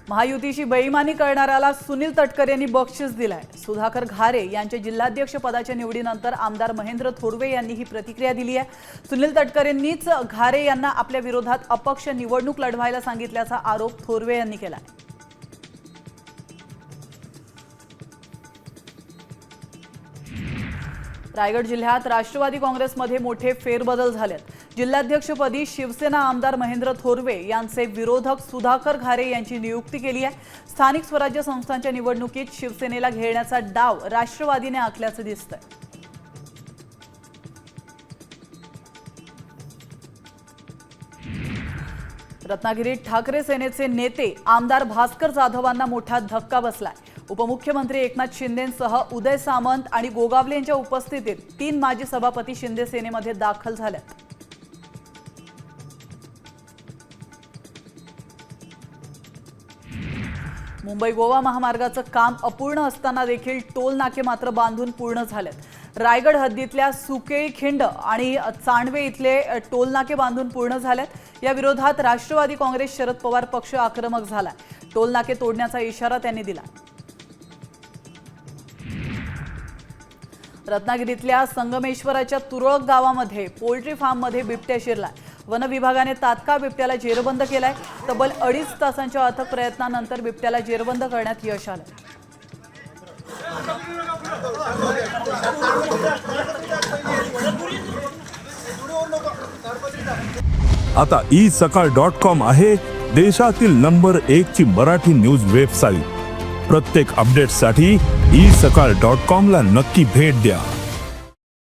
महायुतीची बेईमानी करणाऱ्याला सुनील तटकरे यांनी बक्षीस दिलाय। सुधाकर घारे यांच्या जिल्हाध्यक्ष पदाच्या निवडीनंतर आमदार महेंद्र थोरवे यांनी ही प्रतिक्रिया दिली आहे। सुनील तटकरेंनीच घारे यांना आपल्या विरोधात अपक्ष निवडणूक लढवायला सांगितल्याचा आरोप थोरवे यांनी केला। रायगड जिल्ह्यात राष्ट्रवादी काँग्रेसमध्ये मोठे फेरबदल झालेत। जिल्हाध्यक्षपदी शिवसेना आमदार महेंद्र थोरवे यांचे विरोधक सुधाकर घारे यांची नियुक्ती केली आहे। स्थानिक स्वराज्य संस्थांच्या निवडणुकीत शिवसेनेला घेरण्याचा डाव राष्ट्रवादीने आखल्याचे दिसतंय। रत्नागिरीत ठाकरे सेनेचे नेते आमदार भास्कर जाधवांना मोठा धक्का बसलाय। उपमुख्यमंत्री एकनाथ शिंदेंसह उदय सामंत आणि गोगावले यांच्या उपस्थितीत 3 माजी सभापती शिंदे सेनेमध्ये दाखल झालेत। मुंबई गोवा महामार्गाचं काम अपूर्ण असताना देखील टोल नाके मात्र बांधून पूर्ण झालेत। रायगड हद्दीतल्या सुकेळी खिंड आणि चांडवे इथले टोल नाके बांधून पूर्ण झालेत। या विरोधात राष्ट्रवादी काँग्रेस शरद पवार पक्ष आक्रमक झालाय। टोल नाके तोडण्याचा इशारा त्यांनी दिला। रत्नागिरीतल्या संगमेश्वराच्या तुरळक गावामध्ये पोल्ट्री फार्ममध्ये बिबट्या शिरला। वन विभागाने तात्काळ बिबट्याला जेरबंद केलाय। तब्बल 2.5 तासांच्या अथक प्रयत्नानंतर बिबट्याला जेरबंद करण्यात यश आलं। आता isakal.com आहे देशातील नंबर 1 ची मराठी न्यूज वेबसाईट। प्रत्येक अपडेटसाठी isakal.com ला नक्की भेट द्या।